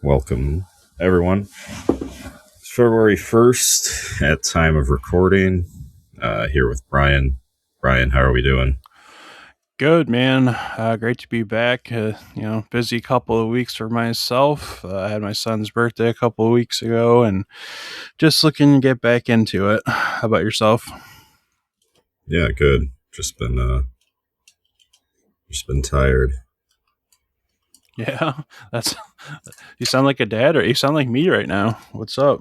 Welcome, everyone. It's February 1st at time of recording. Here with Brian. Brian, how are we doing? Good, man. Great to be back. Busy couple of weeks for myself. I had my son's birthday a couple of weeks ago and just looking to get back into it. How about yourself? Yeah, good. Just been tired. Yeah, that's you sound like a dad or you sound like me right now. What's up?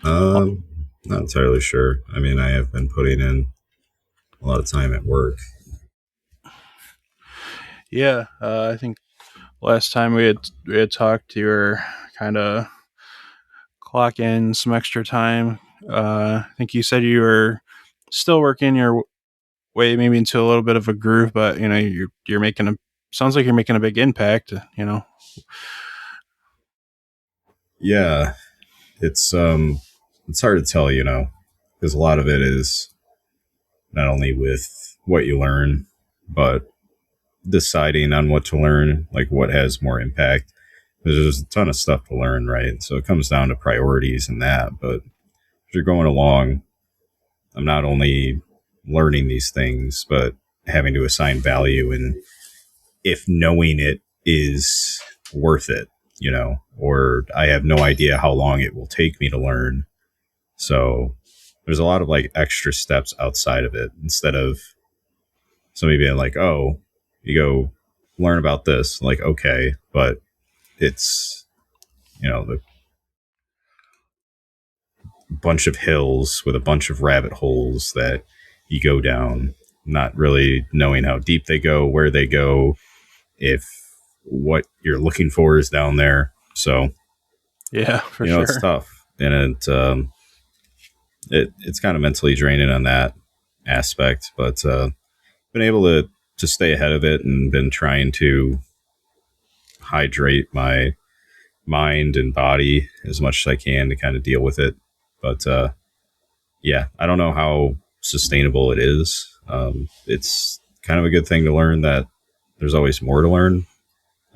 Um, Not entirely sure. I mean, I have been putting in a lot of time at work. Yeah, I think last time we had talked, you were kind of clock in some extra time. I think you said you were still working your way maybe into a little bit of a groove, but you're making a sounds like you're making a big impact. Yeah, it's hard to tell, because a lot of it is not only with what you learn, but deciding on what to learn, like what has more impact. There's a ton of stuff to learn, right? So it comes down to priorities and that. But if you're going along, I'm not only learning these things, but having to assign value and if knowing it is worth it, or I have no idea how long it will take me to learn. So there's a lot of like extra steps outside of it instead of somebody being like, oh, you go learn about this. Like, okay, but it's, the bunch of hills with a bunch of rabbit holes that you go down, not really knowing how deep they go, where they go, if what you're looking for is down there. So, Yeah, for it's sure. tough. And it's kind of mentally draining on that aspect, but been able to stay ahead of it and been trying to hydrate my mind and body as much as I can to kind of deal with it. But yeah, I don't know how sustainable it is. It's kind of a good thing to learn that there's always more to learn,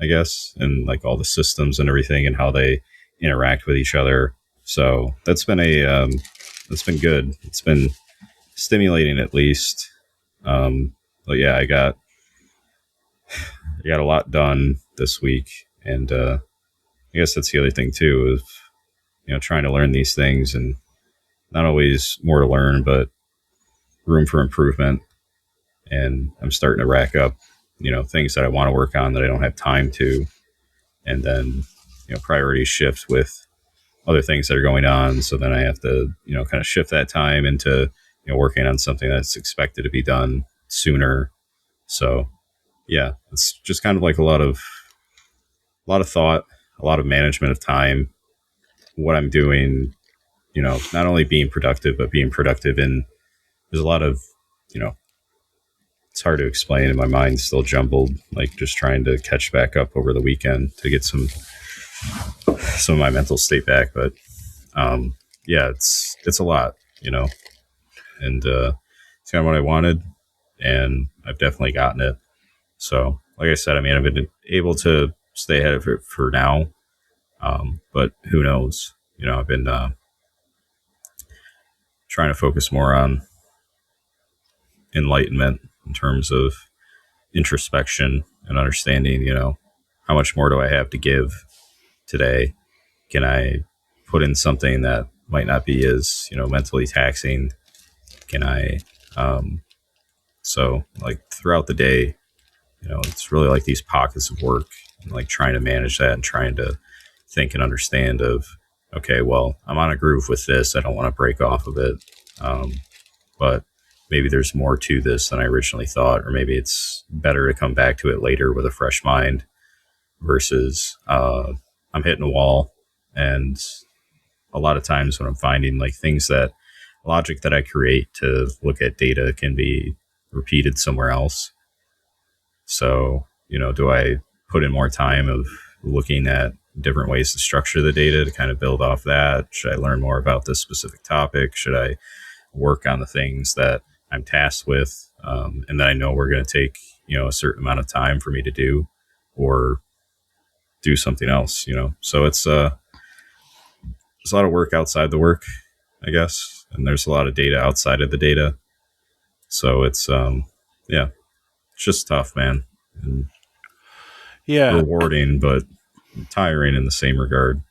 I guess, and like all the systems and everything and how they interact with each other. So that's been good. It's been stimulating at least. But yeah, I got a lot done this week, and I guess that's the other thing too is trying to learn these things and not always more to learn, but room for improvement. And I'm starting to rack up, things that I want to work on that I don't have time to. And then, priorities shift with other things that are going on. So then I have to, kind of shift that time into, working on something that's expected to be done sooner. So yeah, it's just kind of like a lot of thought, a lot of management of time, what I'm doing, not only being productive, but being productive in, there's a lot of, you know, it's hard to explain and my mind's still jumbled, like just trying to catch back up over the weekend to get some of my mental state back. But yeah, it's a lot, and it's kind of what I wanted, and I've definitely gotten it. So, like I said, I mean, I've been able to stay ahead of it for now, but who knows? I've been trying to focus more on enlightenment in terms of introspection and understanding. How much more do I have to give today? Can I put in something that might not be as mentally taxing? Can I so like throughout the day, it's really like these pockets of work and like trying to manage that and trying to think and understand of, okay, well, I'm on a groove with this. I don't want to break off of it. But maybe there's more to this than I originally thought, or maybe it's better to come back to it later with a fresh mind versus I'm hitting a wall. And a lot of times when I'm finding like things that logic that I create to look at data can be repeated somewhere else. So, do I put in more time of looking at different ways to structure the data to kind of build off that? Should I learn more about this specific topic? Should I work on the things that I'm tasked with, and that I know we're going to take, a certain amount of time for me to do? Or do something else, So it's a lot of work outside the work, I guess, and there's a lot of data outside of the data. So yeah, it's just tough, man, and Yeah, rewarding, but tiring in the same regard.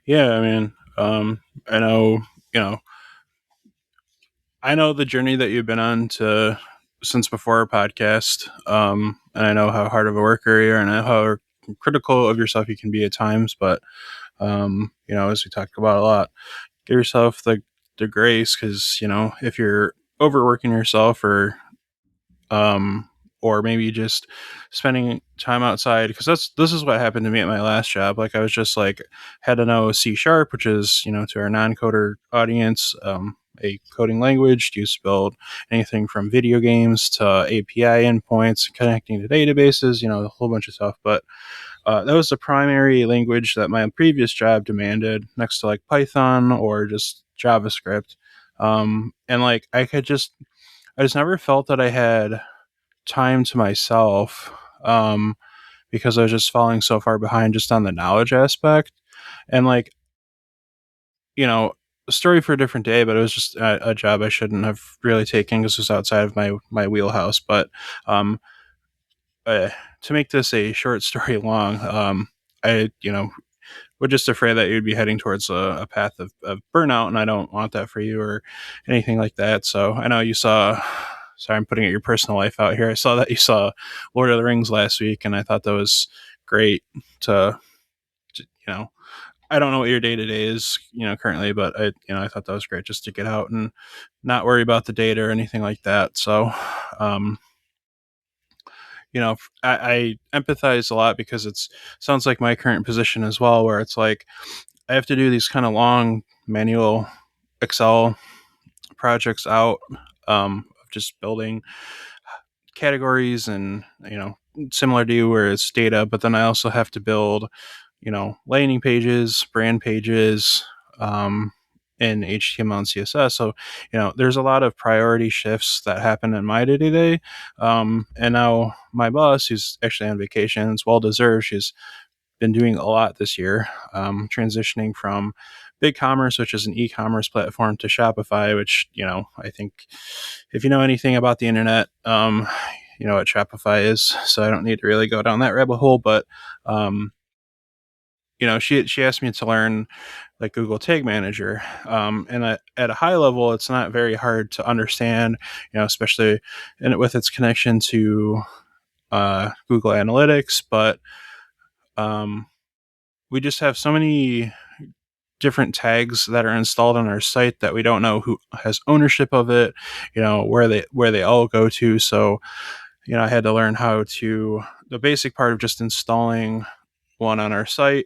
yeah. I mean, I know, you know, I know the journey that you've been on to since before our podcast, and I know how hard of a worker you are, and how critical of yourself you can be at times. But as we talked about a lot, give yourself the grace, because if you're overworking yourself, um, or maybe just spending time outside, because this is what happened to me at my last job. Like, I was just like, had to know C#, which is, to our non-coder audience, a coding language used to build anything from video games to API endpoints, connecting to databases, a whole bunch of stuff. But that was the primary language that my previous job demanded, next to like Python or just JavaScript. And like, I just never felt that I had time to myself, because I was just falling so far behind just on the knowledge aspect. And like, a story for a different day, but it was just a job I shouldn't have really taken because it was outside of my wheelhouse. But um, to make this a short story long, I, we're just afraid that you'd be heading towards a path of burnout, and I don't want that for you or anything like that. So I know you saw. Sorry, I'm putting your personal life out here. I saw that you saw Lord of the Rings last week, and I thought that was great. To I don't know what your day to day is, currently, but I thought that was great just to get out and not worry about the data or anything like that. So, um, I empathize a lot, because it's sounds like my current position as well, where it's like I have to do these kind of long manual Excel projects out, of just building categories, and similar to you where it's data, but then I also have to build landing pages, brand pages, um, in HTML and CSS. So there's a lot of priority shifts that happen in my day to day. And now my boss, who's actually on vacation, it's well deserved. She's been doing a lot this year, transitioning from BigCommerce, which is an e-commerce platform, to Shopify, which I think if you know anything about the internet, you know what Shopify is. So I don't need to really go down that rabbit hole, but um, she asked me to learn like Google Tag Manager, and at a high level, it's not very hard to understand, especially with its connection to Google Analytics, but um, we just have so many different tags that are installed on our site that we don't know who has ownership of it, where they all go to. So I had to learn how to the basic part of just installing one on our site,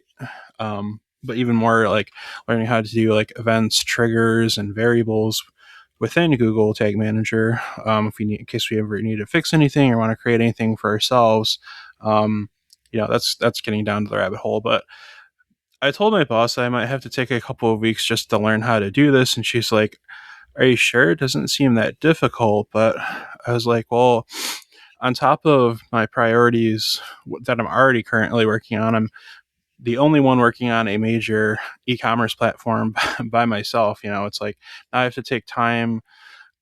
but even more like learning how to do like events, triggers, and variables within Google Tag Manager, if we need, in case we ever need to fix anything or want to create anything for ourselves. um, that's getting down to the rabbit hole. But I told my boss I might have to take a couple of weeks just to learn how to do this, and she's like, "Are you sure? It doesn't seem that difficult." But I was like, "Well, on top of my priorities that I'm already currently working on, I'm the only one working on a major e-commerce platform by myself. It's like now I have to take time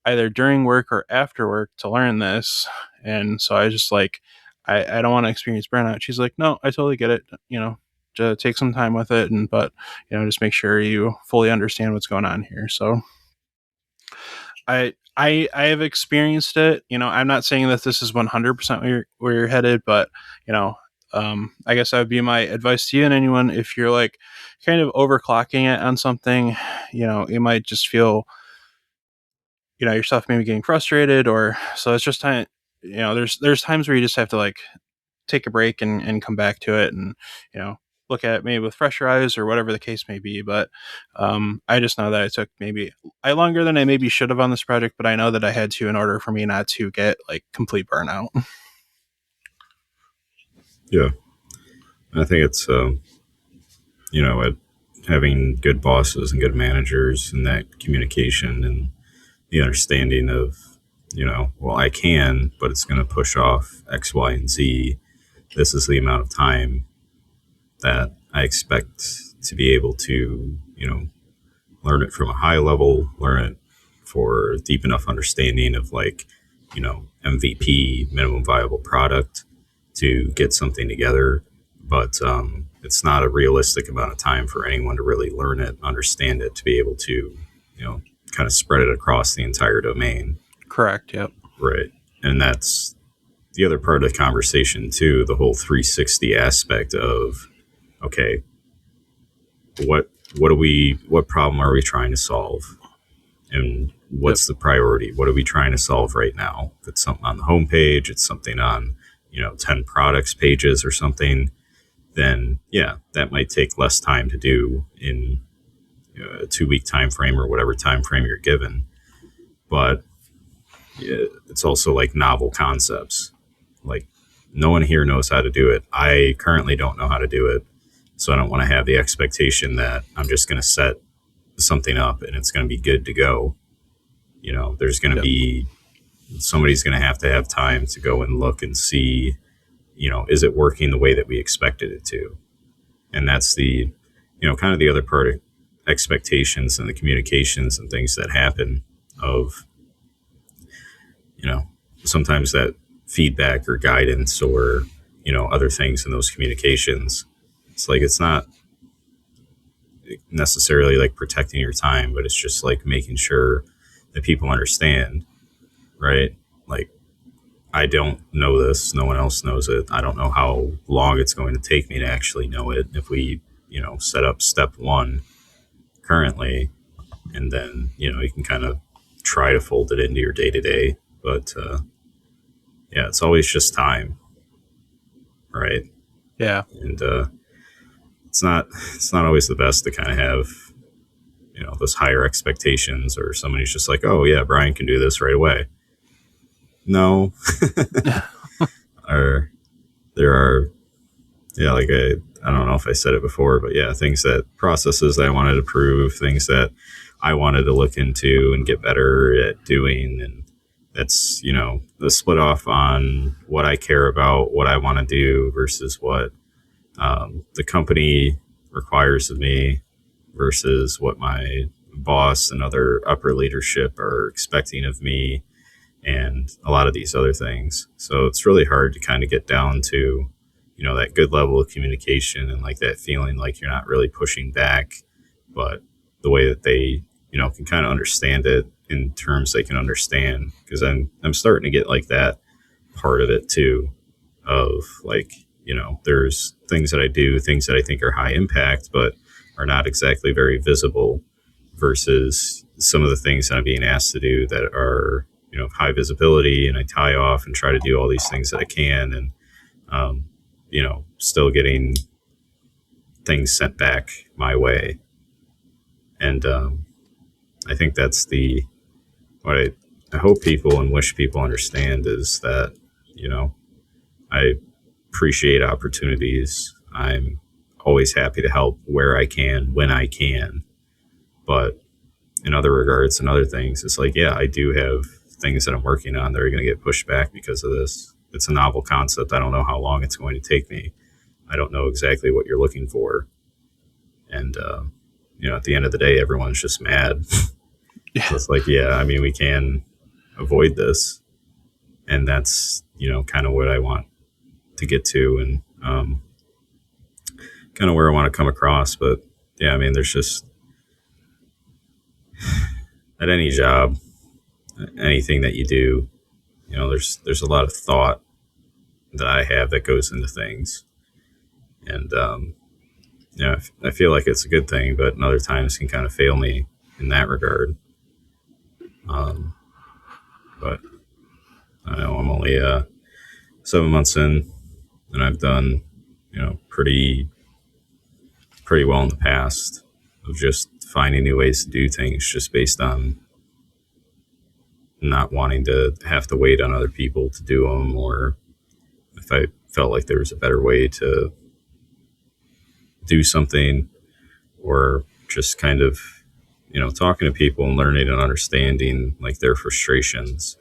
either during work or after work to learn this." And so I just like, I don't want to experience burnout. She's like, "No, I totally get it. To take some time with it, and but just make sure you fully understand what's going on here." So I have experienced it. I'm not saying that this is 100% where you're headed, but I guess that would be my advice to you and anyone. If you're like kind of overclocking it on something, you might just feel yourself maybe getting frustrated, or so it's just time. There's times where you just have to like take a break and come back to it, and you know look at it maybe with fresher eyes or whatever the case may be. But I just know that I took maybe I longer than I maybe should have on this project, but I know that I had to in order for me not to get like complete burnout. Yeah, I think it's at having good bosses and good managers and that communication and the understanding of well, I can, but it's going to push off X, Y, and Z. This is the amount of time that I expect to be able to, learn it from a high level, learn it for deep enough understanding of like, MVP, minimum viable product, to get something together. But it's not a realistic amount of time for anyone to really learn it, understand it, to be able to, kind of spread it across the entire domain. Correct. Yep. Right. And that's the other part of the conversation too, the whole 360 aspect of, okay, what problem are we trying to solve? And what's the priority? What are we trying to solve right now? If it's something on the homepage, it's something on, 10 products pages or something, then yeah, that might take less time to do in a 2 week time frame or whatever time frame you're given. But yeah, it's also like novel concepts. Like, no one here knows how to do it. I currently don't know how to do it. So I don't want to have the expectation that I'm just going to set something up and it's going to be good to go. There's going to Yep. be somebody's going to have time to go and look and see, is it working the way that we expected it to? And that's the, kind of the other part of expectations and the communications and things that happen of, sometimes that feedback or guidance or, other things in those communications. It's like, it's not necessarily like protecting your time, but it's just like making sure that people understand, right? Like, I don't know this. No one else knows it. I don't know how long it's going to take me to actually know it. If we, set up step one currently, and then, you can kind of try to fold it into your day to day. But yeah, it's always just time, right? Yeah. And it's not always the best to kind of have, those higher expectations, or somebody's just like, oh yeah, Brian can do this right away. No. Or there are, yeah, like I don't know if I said it before, but yeah, things that processes that I wanted to prove, things that I wanted to look into and get better at doing. And that's, the split off on what I care about, what I want to do versus what the company requires of me versus what my boss and other upper leadership are expecting of me, and a lot of these other things. So it's really hard to kind of get down to, that good level of communication and like that feeling like you're not really pushing back, but the way that they, can kind of understand it in terms they can understand. Because I'm starting to get like that part of it too, of like, there's things that I do, things that I think are high impact, but are not exactly very visible, versus some of the things that I'm being asked to do that are, high visibility, and I tie off and try to do all these things that I can, and, still getting things sent back my way. And I think that's what I hope people and wish people understand is that, I appreciate opportunities. I'm always happy to help where I can, when I can. But in other regards and other things, it's like, yeah, I do have things that I'm working on that are going to get pushed back because of this. It's a novel concept. I don't know how long it's going to take me. I don't know exactly what you're looking for. And, at the end of the day, everyone's just mad. Yeah. So it's like, yeah, I mean, we can avoid this. And that's, kind of what I want to get to, and kind of where I want to come across. But yeah, I mean, there's just, at any job, anything that you do, there's a lot of thought that I have that goes into things. And, I feel like it's a good thing, but in other times can kind of fail me in that regard. But I know I'm only 7 months in, and I've done, pretty well in the past of just finding new ways to do things, just based on not wanting to have to wait on other people to do them, or if I felt like there was a better way to do something, or just kind of, talking to people and learning and understanding like their frustrations,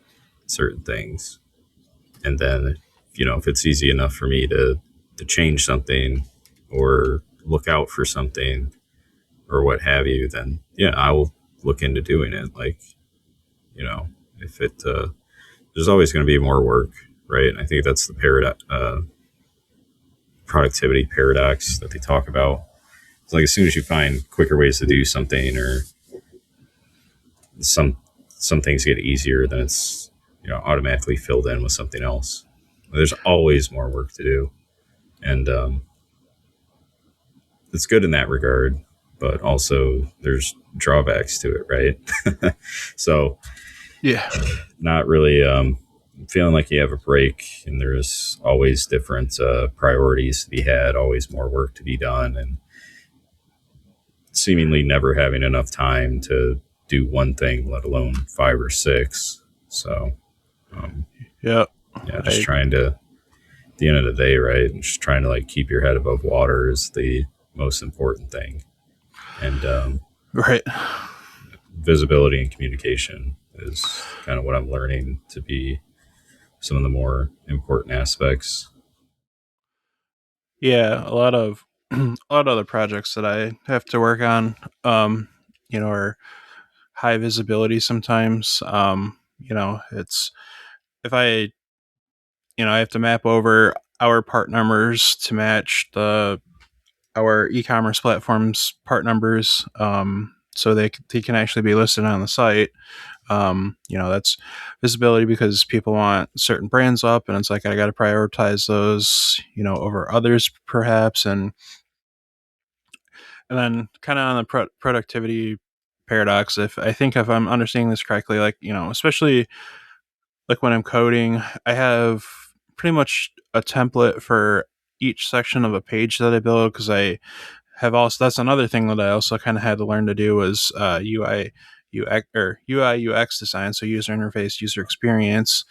certain things. And then, if it's easy enough for me to change something, or look out for something or what have you, then yeah, I will look into doing it. Like, you know, if it, there's always going to be more work, right? And I think that's the productivity paradox that they talk about. It's like as soon as you find quicker ways to do something, or some some things get easier, then it's, automatically filled in with something else. There's always more work to do, and it's good in that regard. But also, there's drawbacks to it, right? So, Yeah. not really feeling like you have a break, and there's always different priorities to be had, always more work to be done, and seemingly never having enough time to do one thing, let alone five or six. So, um, Yeah. yeah, just I trying to, at the end of the day, right, just trying to like keep your head above water is the most important thing. And right. visibility and communication is kind of what I'm learning to be some of the more important aspects. Yeah, a lot of a lot of other projects that I have to work on, are high visibility sometimes. It's if I have to map over our part numbers to match our e-commerce platforms part numbers, so they can actually be listed on the site. That's visibility because people want certain brands up, and it's like I got to prioritize those, over others perhaps, and then kind of on the productivity paradox. If I'm understanding this correctly, like especially like when I'm coding, I have pretty much a template for each section of a page that I build, because I have also that's another thing that I also kind of had to learn to do was UI UX design, so user interface, user experience.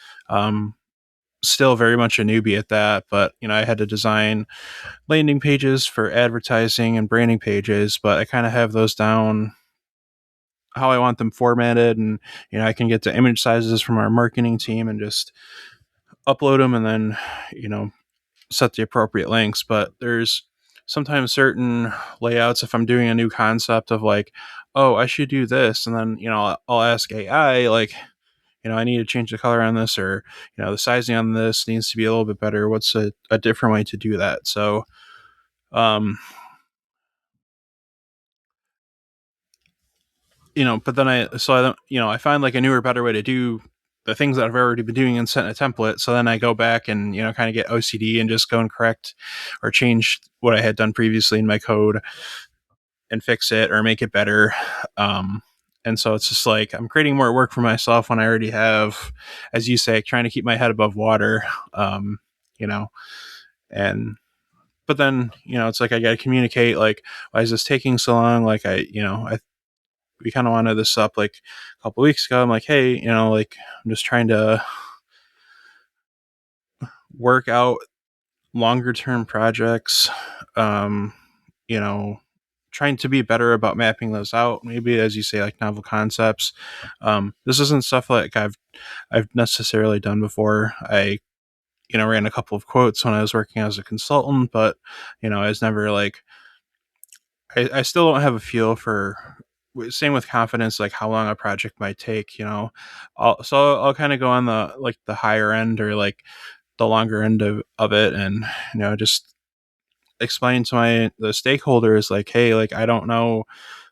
Still very much a newbie at that, but I had to design landing pages for advertising and branding pages, but I kind of have those down how I want them formatted, and I can get the image sizes from our marketing team and just upload them, and then you know set the appropriate links. But there's sometimes certain layouts, if I'm doing a new concept of like, oh, I should do this, and then I'll ask AI like, I need to change the color on this, or the sizing on this needs to be a little bit better. What's a different way to do that? So um but then I don't, I find like a newer, better way to do the things that I've already been doing and set in a template. So then I go back and, kind of get OCD and just go and correct or change what I had done previously in my code and fix it or make it better. And so it's just like I'm creating more work for myself when I already have, as you say, trying to keep my head above water. You know, and but then it's like I got to communicate like, why is this taking so long? Like I we kind of wanted this up like a couple weeks ago. I'm like, hey, like I'm just trying to work out longer term projects. Um, you know, trying to be better about mapping those out. Maybe as you say, like novel concepts. This isn't stuff like I've necessarily done before. I ran a couple of quotes when I was working as a consultant, but I was never like I still don't have a feel for same with confidence, like how long a project might take, I'll kind of go on the like the higher end or like the longer end of it, and just explain to the stakeholders like, hey, like I don't know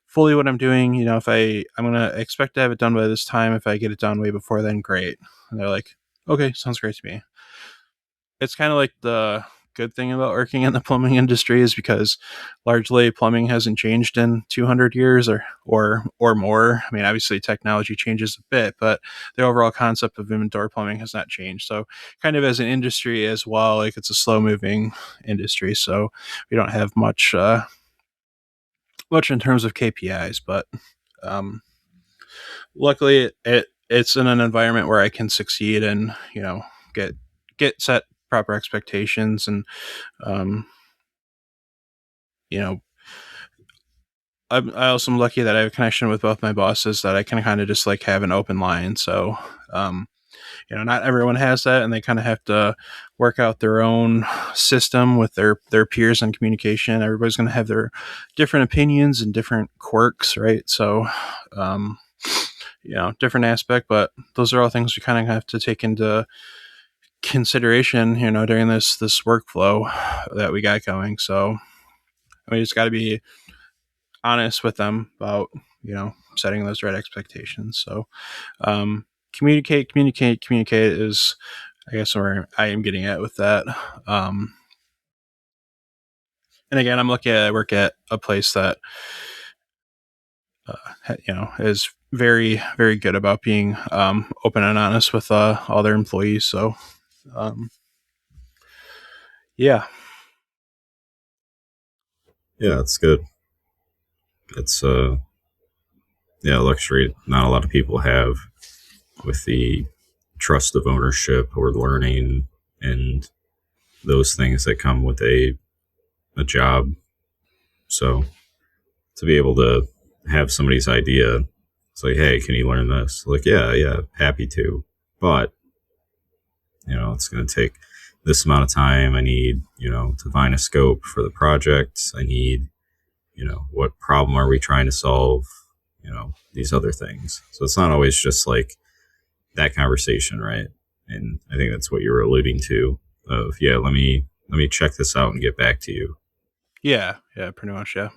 fully what I'm doing, if I'm gonna expect to have it done by this time. If I get it done way before then, great. And they're like, okay, sounds great to me. It's kind of like the good thing about working in the plumbing industry is because largely plumbing hasn't changed in 200 years or more. I mean, obviously technology changes a bit, but the overall concept of indoor plumbing has not changed. So kind of as an industry as well, like it's a slow moving industry, so we don't have much in terms of KPIs, but um, luckily it's in an environment where I can succeed and get set proper expectations, and um, you know I also am lucky that I have a connection with both my bosses that I can kind of just like have an open line. So not everyone has that, and they kind of have to work out their own system with their peers on communication. Everybody's going to have their different opinions and different quirks, right? So, um, different aspect, but those are all things we kind of have to take into consideration, during this workflow that we got going. So we just got to be honest with them about setting those right expectations. So communicate is, I guess, where I am getting at with that. And again, I work at a place that is very, very good about being open and honest with all their employees. So yeah. Yeah, it's good. It's yeah, luxury not a lot of people have, with the trust of ownership or learning and those things that come with a job. So to be able to have somebody's idea, it's like, hey, can you learn this? Like, yeah, happy to, but it's going to take this amount of time. I need to find a scope for the project. I need what problem are we trying to solve? These other things. So it's not always just like that conversation, right? And I think that's what you were alluding to. Of let me check this out and get back to you. Yeah, pretty much, yeah.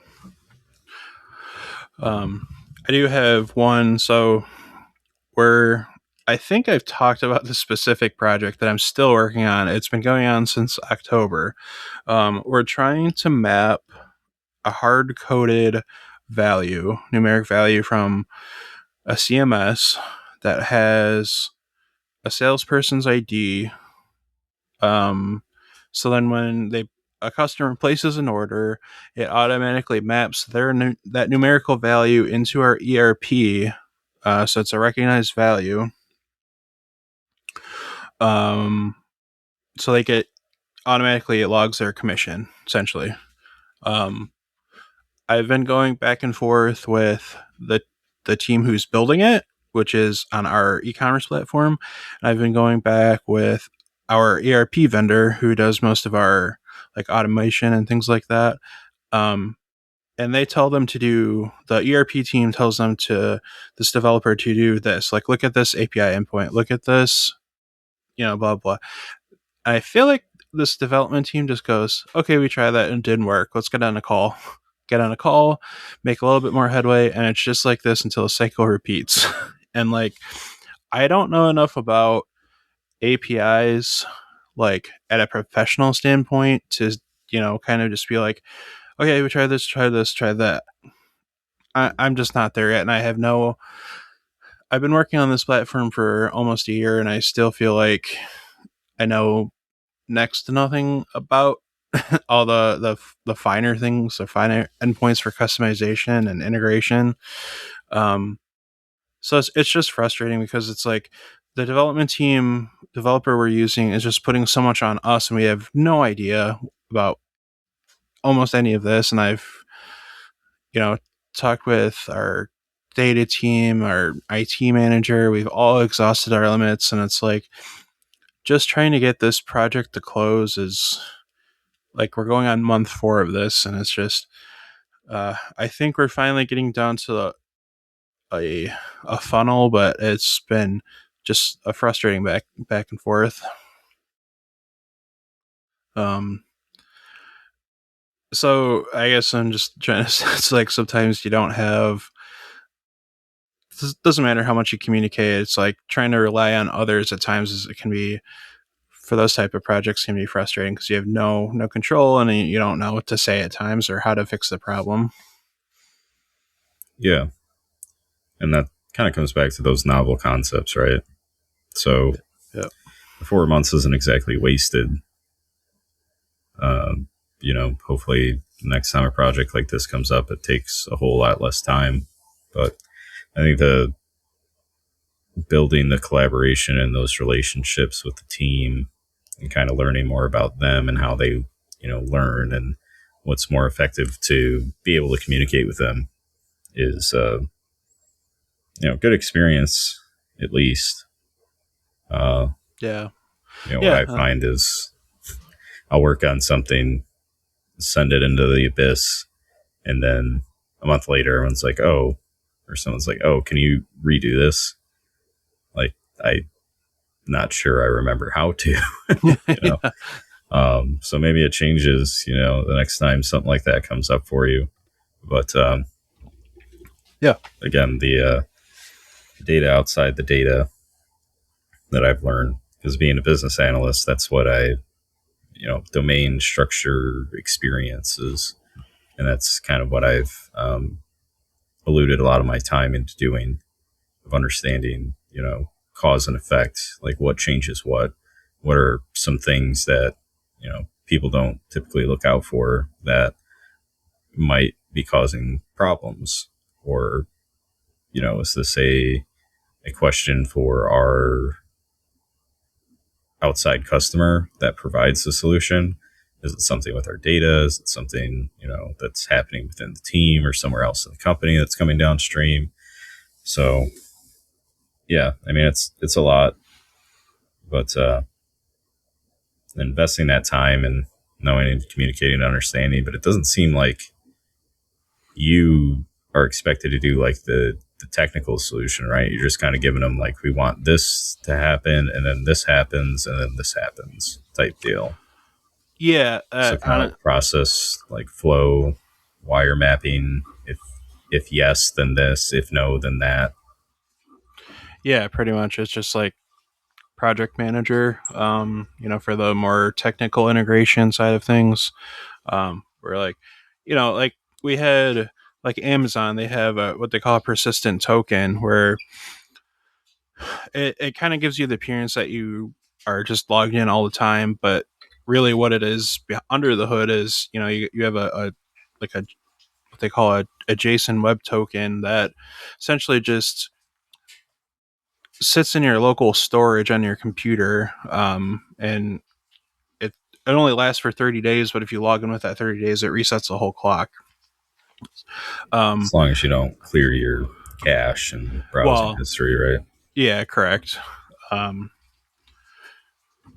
I do have one. So where I think I've talked about the specific project that I'm still working on. It's been going on since October. We're trying to map a hard coded numeric value from a CMS that has a salesperson's ID. So then when a customer places an order, it automatically maps that numerical value into our ERP. So it's a recognized value. So it logs their commission, essentially. I've been going back and forth with the team who's building it, which is on our e-commerce platform. And I've been going back with our ERP vendor who does most of our like automation and things like that. And they tell them to do, the ERP team tells them this developer to do this, like, look at this API endpoint, look at this, blah, blah. I feel like this development team just goes, okay, we tried that and it didn't work. Let's get on a call, make a little bit more headway. And it's just like this until the cycle repeats. And like, I don't know enough about APIs, like at a professional standpoint, to, kind of just be like, okay, we try this, try that. I'm just not there yet. And I've been working on this platform for almost a year and I still feel like I know next to nothing about all the finer things, the finer endpoints for customization and integration. So it's just frustrating because it's like the developer we're using is just putting so much on us and we have no idea about almost any of this. And I've, talked with our data team, our IT manager. We've all exhausted our limits and it's like just trying to get this project to close is like, we're going on month 4 of this and it's just, I think we're finally getting down to a funnel, but it's been just a frustrating back and forth. So I guess I'm just trying to, it's like sometimes you don't have, it doesn't matter how much you communicate. It's like trying to rely on others at times it can be, for those type of projects, can be frustrating because you have no control and you don't know what to say at times or how to fix the problem. Yeah. And that kind of comes back to those novel concepts, right? So yeah. The 4 months isn't exactly wasted. Hopefully the next time a project like this comes up, it takes a whole lot less time. But I think the building the collaboration and those relationships with the team and kind of learning more about them and how they, learn and what's more effective to be able to communicate with them is, good experience, at least. Uh, Yeah. what Yeah. I find is I'll work on something, send it into the abyss, and then a month later, everyone's like, "Oh," or someone's like, "Oh, can you redo this?" Like, I'm not sure I remember how to, you know. Yeah. So maybe it changes, the next time something like that comes up for you. But Yeah. again, the data outside the data that I've learned, because being a business analyst, that's what domain structure experiences, and that's kind of what I've alluded a lot of my time into doing, of understanding, cause and effect, like what changes what are some things that, people don't typically look out for that might be causing problems, or, is this a question for our outside customer that provides the solution? Is it something with our data? Is it something, that's happening within the team or somewhere else in the company that's coming downstream? So yeah, I mean, it's a lot, but investing that time and knowing and communicating and understanding. But it doesn't seem like you are expected to do like the technical solution, right? You're just kind of giving them like, we want this to happen, and then this happens, and then this happens type deal. Yeah. So kind of process like flow, wire mapping. If yes, then this. If no, then that. Yeah, pretty much. It's just like project manager, for the more technical integration side of things. We're like, like we had like Amazon, they have what they call a persistent token where it kind of gives you the appearance that you are just logged in all the time, but really what it is under the hood is, you have a like a what they call a JSON web token that essentially just sits in your local storage on your computer, and it only lasts for 30 days, but if you log in with that 30 days, it resets the whole clock. As Um, long as you don't clear your cache and browsing well, history, right? yeah, correct. Um,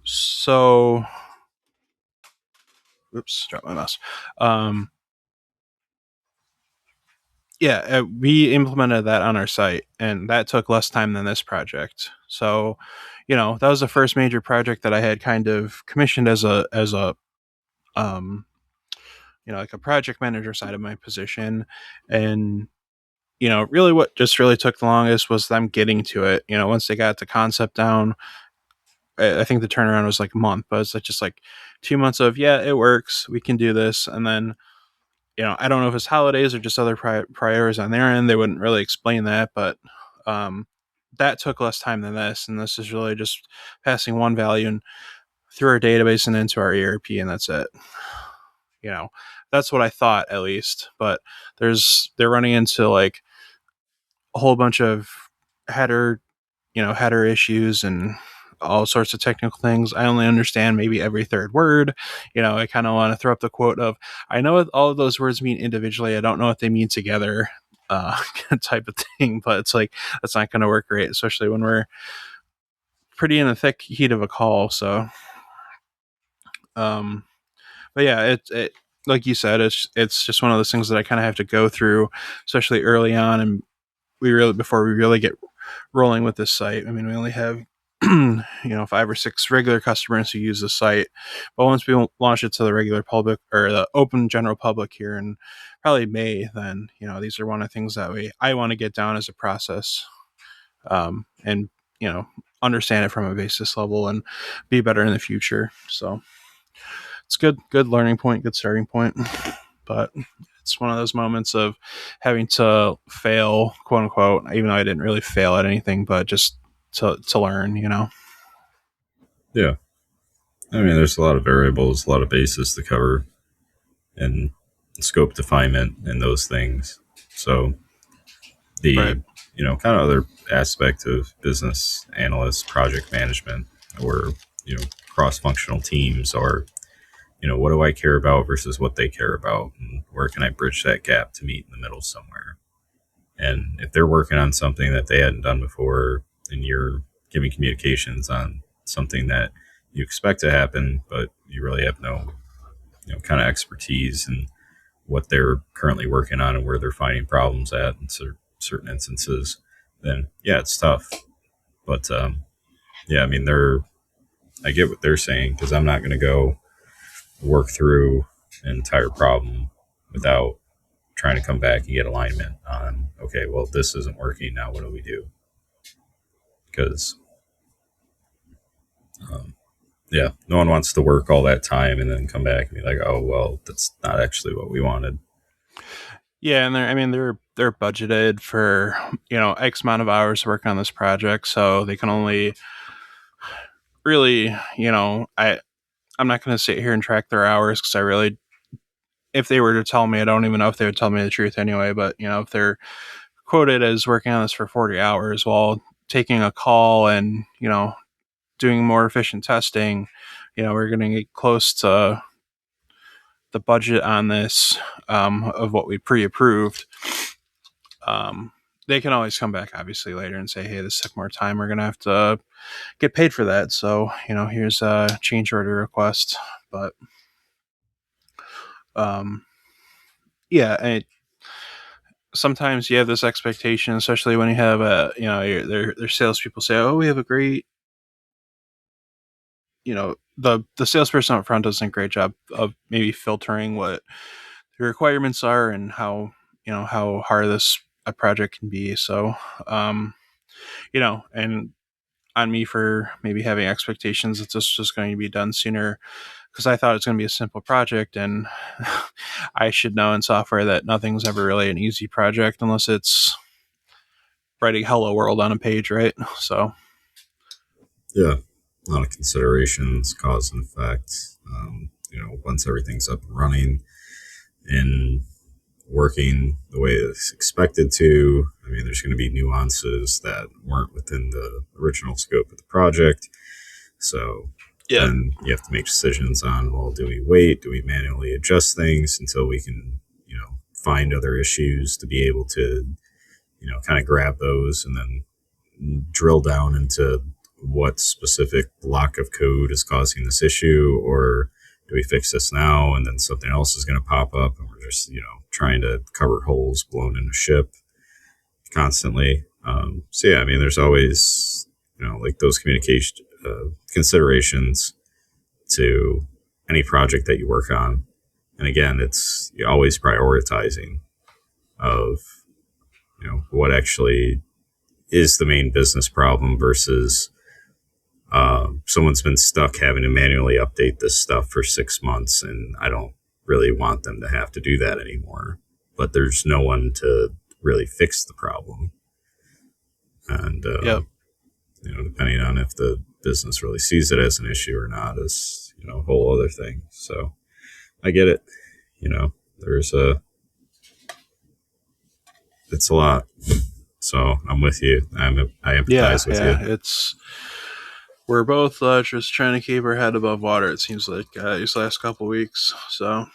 so, oops, dropped my mouse. Um, yeah, we implemented that on our site, and that took less time than this project. So, that was the first major project that I had kind of commissioned as a um, like a project manager side of my position, and really what just really took the longest was them getting to it. Once they got the concept down, I think the turnaround was like a month, but it's like just like 2 months of, yeah, it works, we can do this. And then, I don't know if it's holidays or just other priorities on their end. They wouldn't really explain that, but um, that took less time than this. And this is really just passing one value and through our database and into our ERP, and that's it. You know, that's what I thought at least. But they're running into like a whole bunch of header header issues and all sorts of technical things. I only understand maybe every third word. I kind of want to throw up the quote of, I know what all of those words mean individually, I don't know what they mean together, uh, type of thing. But it's like, that's not going to work great, especially when we're pretty in the thick heat of a call. So, um, but yeah, it like you said, it's just one of those things that I kind of have to go through, especially early on, and before we really get rolling with this site. I mean, we only have 5 or 6 regular customers who use the site, but once we launch it to the regular public or the open general public here in probably May, then these are one of the things that I want to get down as a process, and understand it from a basis level and be better in the future. So it's good learning point, good starting point. But it's one of those moments of having to fail, quote unquote, even though I didn't really fail at anything, but just to learn. Yeah. I mean, there's a lot of variables, a lot of bases to cover, and scope definement and those things. So Right. the, kind of other aspect of business analyst project management, or, cross-functional teams are, what do I care about versus what they care about, and where can I bridge that gap to meet in the middle somewhere? And if they're working on something that they hadn't done before, and you're giving communications on something that you expect to happen, but you really have no, kind of expertise in what they're currently working on and where they're finding problems at in certain instances, then yeah, it's tough. But yeah, I mean, I get what they're saying because I'm not going to go work through an entire problem without trying to come back and get alignment on, okay, well, this isn't working. Now, what do we do? Because, yeah, no one wants to work all that time and then come back and be like, oh, well, that's not actually what we wanted. Yeah, and they're budgeted for X amount of hours to work on this project, so they can only really I'm not going to sit here and track their hours because I really, if they were to tell me, I don't even know if they would tell me the truth anyway. But if they're quoted as working on this for 40 hours while taking a call and doing more efficient testing, we're going to get close to the budget on this of what we pre-approved. They can always come back obviously later and say, hey, this took more time, we're going to have to get paid for that, so here's a change order request. But yeah, sometimes you have this expectation, especially when you have their salespeople say, oh, we have a great, the salesperson up front does a great job of maybe filtering what the requirements are and how hard this a project can be. So and on me for maybe having expectations that this was going to be done sooner, because I thought it was going to be a simple project, and I should know in software that nothing's ever really an easy project unless it's writing hello world on a page, right? So Yeah, a lot of considerations, cause and effect. Once everything's up and running and working the way it's expected to, I mean, there's going to be nuances that weren't within the original scope of the project. So yeah, then you have to make decisions on, well, do we wait? Do we manually adjust things until we can, find other issues to be able to, kind of grab those and then drill down into what specific block of code is causing this issue, or do we fix this now and then something else is going to pop up and we're just trying to cover holes blown in a ship constantly. So yeah, I mean, there's always like those communication considerations to any project that you work on, and again, it's you're always prioritizing of what actually is the main business problem versus someone's been stuck having to manually update this stuff for 6 months, and I don't really want them to have to do that anymore. But there's no one to really fix the problem, and yep, depending on if the business really sees it as an issue or not is a whole other thing. So I get it. There's it's a lot. So I'm with you. I empathize with you. It's we're both just trying to keep our head above water. It seems like these last couple weeks. So,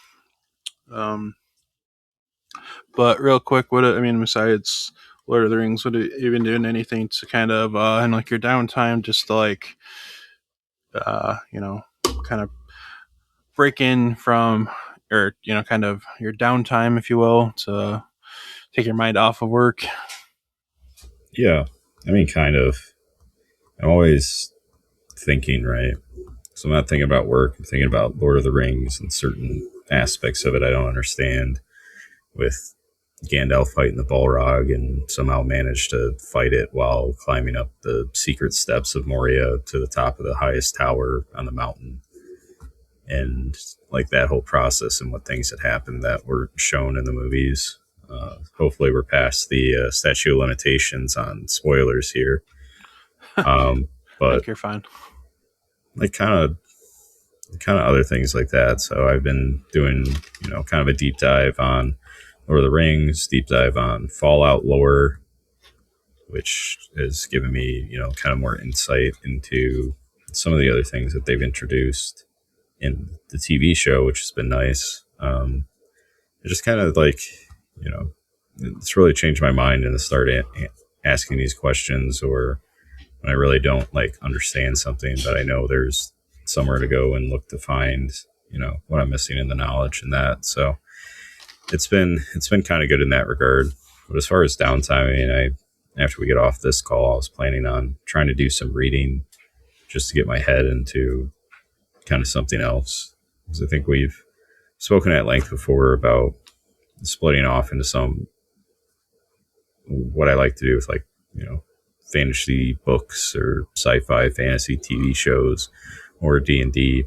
but real quick, besides Lord of the Rings, what have you been doing? Anything to kind of in like your downtime, just to like kind of break in from, or kind of your downtime, if you will, to take your mind off of work? Yeah, I mean, kind of. I'm always thinking, right? So I'm not thinking about work. I'm thinking about Lord of the Rings and certain aspects of it I don't understand. With Gandalf fighting the Balrog and somehow managed to fight it while climbing up the secret steps of Moria to the top of the highest tower on the mountain. And like that whole process and what things had happened that were shown in the movies. Hopefully we're past the statute of limitations on spoilers here. I But think you're fine. like kind of other things like that. So I've been doing, kind of a deep dive on Lord of the Rings, deep dive on Fallout lore, which has given me, kind of more insight into some of the other things that they've introduced in the TV show, which has been nice. It just kind of like, it's really changed my mind and to start asking these questions or when I really don't like understand something, but I know there's somewhere to go and look to find, what I'm missing in the knowledge and that. So it's been kind of good in that regard. But as far as downtime, I mean, after we get off this call, I was planning on trying to do some reading just to get my head into kind of something else. Because I think we've spoken at length before about splitting off into some what I like to do with, like, fantasy books or sci-fi fantasy TV shows or D&D.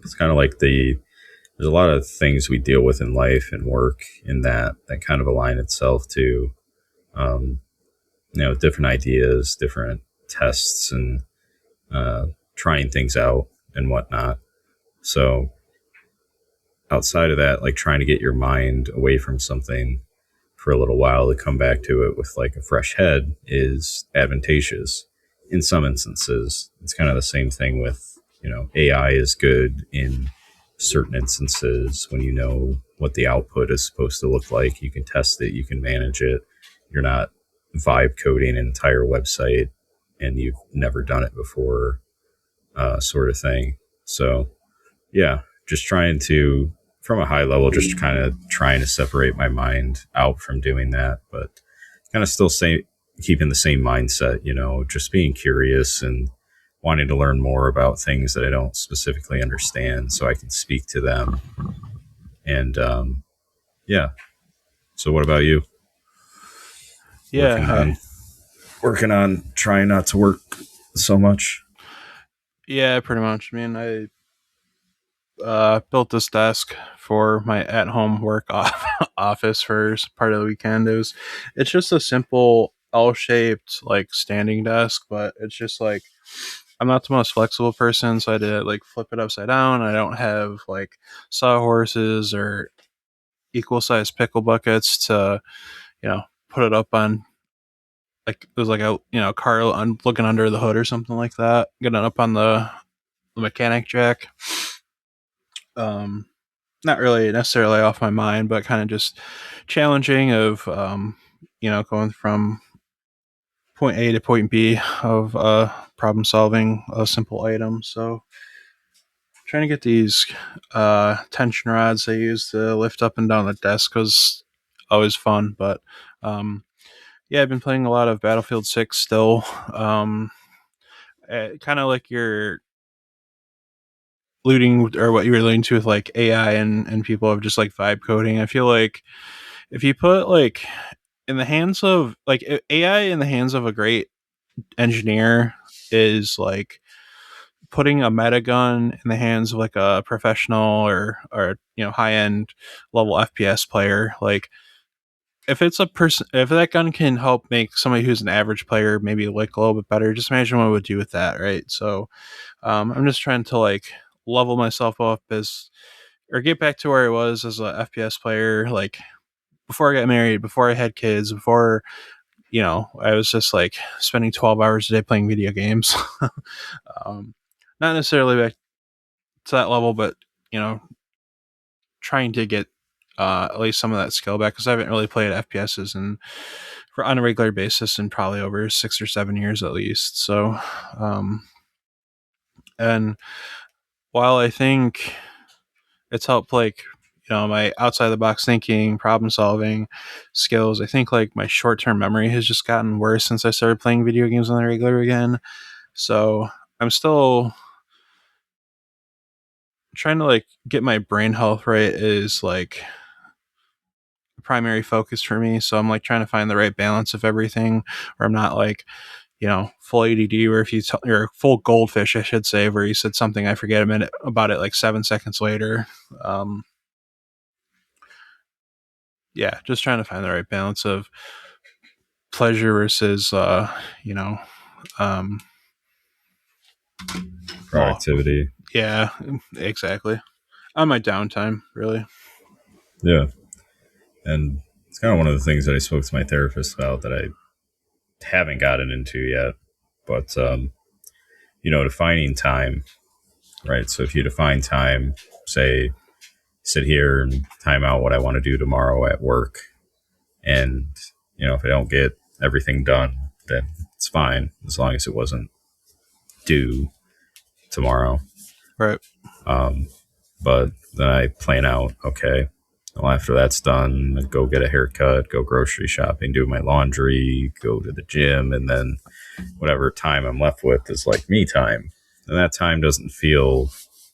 It's kind of like there's a lot of things we deal with in life and work in that kind of align itself to um, different ideas, different tests, and trying things out and whatnot. So outside of that, like trying to get your mind away from something for a little while to come back to it with like a fresh head is advantageous. In some instances, it's kind of the same thing with, AI is good in certain instances when you know what the output is supposed to look like. You can test it, you can manage it. You're not vibe coding an entire website and you've never done it before, sort of thing. So, yeah, just trying to, from a high level, just kind of trying to separate my mind out from doing that, but kind of still keeping the same mindset, just being curious and wanting to learn more about things that I don't specifically understand so I can speak to them. And yeah. So what about you? Yeah, Working on trying not to work so much. yeah, pretty much. I mean, I built this desk for my at-home work office for part of the weekend. It's just a simple L-shaped like standing desk, but it's just like I'm not the most flexible person, so I did like flip it upside down. I don't have like sawhorses or equal sized pickle buckets to put it up on. Like there's like a car looking under the hood or something like that. Getting it up on the mechanic jack. Um, Not really necessarily off my mind, but kind of just challenging of going from point A to point B of problem solving a simple item. So trying to get these tension rods I use to lift up and down the desk was always fun. But yeah, I've been playing a lot of Battlefield 6 still. Kind of like your alluding or what you were alluding to with like AI and people of just like vibe coding. I feel like if you put like in the hands of like AI in the hands of a great engineer is like putting a meta gun in the hands of like a professional or high end level FPS player. Like if it's a person, if that gun can help make somebody who's an average player maybe like a little bit better, just imagine what it would do with that, right? So I'm just trying to like level myself up as or get back to where I was as a FPS player, like before I got married, before I had kids, before I was just like spending 12 hours a day playing video games. um, Not necessarily back to that level, but you know, trying to get at least some of that skill back because I haven't really played FPSs and for on a regular basis in probably over 6 or 7 years at least. So, and while I think it's helped like my outside the box thinking, problem solving skills, I think like my short term memory has just gotten worse since I started playing video games on the regular again. So I'm still trying to like get my brain health right is like primary focus for me. So I'm like trying to find the right balance of everything where I'm not like, full ADD, where if you're full goldfish, I should say, where you said something, I forget a minute about it like 7 seconds later. Um, yeah, just trying to find the right balance of pleasure versus, um, well, Productivity. yeah, exactly. On my downtime, really. Yeah. And it's kind of one of the things that I spoke to my therapist about that I haven't gotten into yet. But, defining time, right? So if you define time, say, sit here and time out what I want to do tomorrow at work. And, if I don't get everything done, then it's fine as long as it wasn't due tomorrow. Right. But then I plan out, okay, well, after that's done, I go get a haircut, go grocery shopping, do my laundry, go to the gym, and then whatever time I'm left with is like me time. And that time doesn't feel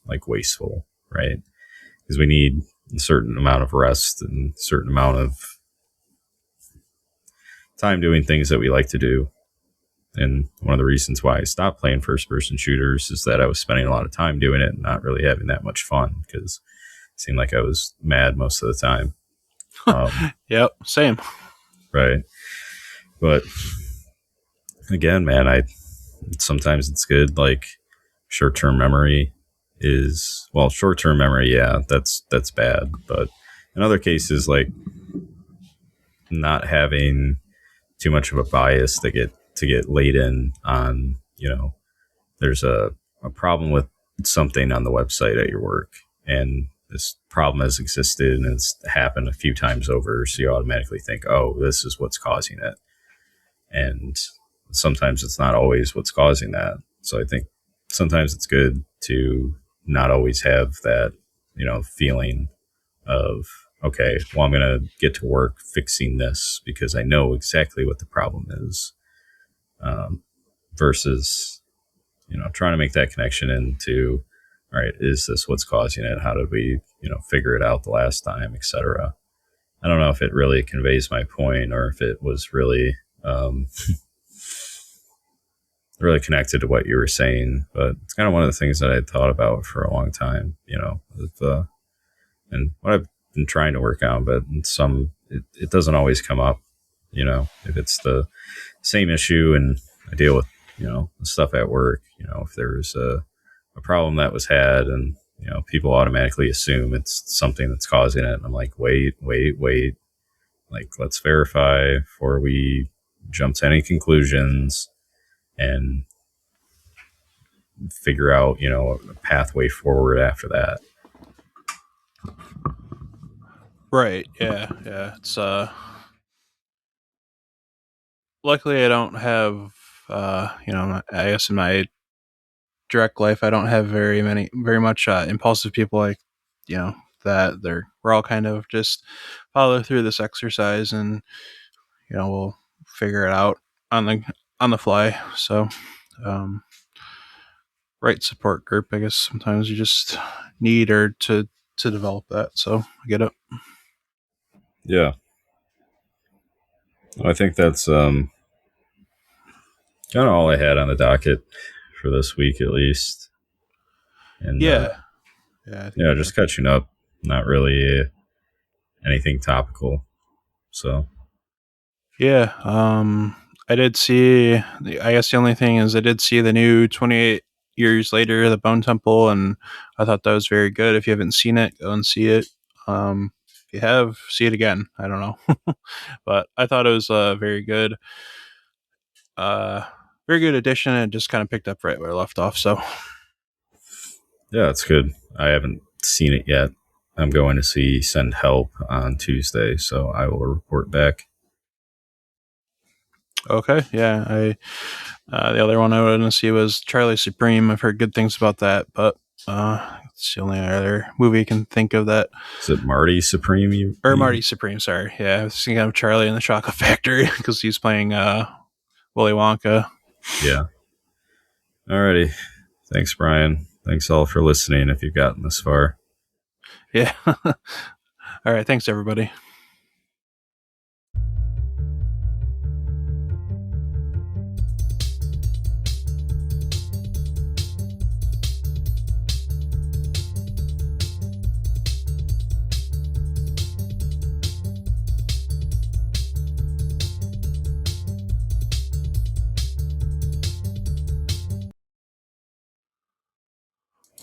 like wasteful, right? Because we need a certain amount of rest and a certain amount of time doing things that we like to do. And one of the reasons why I stopped playing first person shooters is that I was spending a lot of time doing it and not really having that much fun because it seemed like I was mad most of the time. Yep. Same. Right. But again, man, sometimes it's good. Like short term memory is, well, short term memory. Yeah, that's bad. But in other cases, like not having too much of a bias to get laid in on, there's a problem with something on the website at your work, and this problem has existed and it's happened a few times over, so you automatically think, oh, this is what's causing it. And sometimes it's not always what's causing that. So I think sometimes it's good to not always have that, feeling of, okay, well, I'm going to get to work fixing this because I know exactly what the problem is, versus, trying to make that connection into, all right, is this what's causing it? How did we, figure it out the last time, etc. I don't know if it really conveys my point or if it was really, really connected to what you were saying, but it's kind of one of the things that I had thought about for a long time, and what I've been trying to work on, but it doesn't always come up, if it's the same issue and I deal with, the stuff at work, if there's a problem that was had and, people automatically assume it's something that's causing it. And I'm like, wait, like, let's verify before we jump to any conclusions and figure out, a pathway forward after that. Right. Yeah. Yeah. It's luckily I don't have I guess in my direct life I don't have very much impulsive people like that we're all kind of just follow through this exercise and we'll figure it out on the fly. So right support group, I guess sometimes you just need or to develop that. So I get it. Yeah. I think that's kind of all I had on the docket for this week, at least. And Yeah. Yeah. I think, yeah, just catching up. Not really anything topical. So yeah. I did see. I guess the only thing is I did see the new 28 Years Later, the Bone Temple, and I thought that was very good. If you haven't seen it, go and see it. If you have, see it again. I don't know, but I thought it was very good. Very good addition. It just kind of picked up right where I left off. So yeah, it's good. I haven't seen it yet. I'm going to see Send Help on Tuesday, so I will report back. okay, yeah. The other one I wanted to see was Charlie Supreme. I've heard good things about that, but it's the only other movie I can think of that. Is it Marty Supreme? Or Marty Supreme, sorry. Yeah, I was thinking of Charlie in the Chocolate Factory because he's playing Willy Wonka. Yeah. Alrighty. Thanks, Brian. Thanks all for listening if you've gotten this far. Yeah. All right, thanks everybody.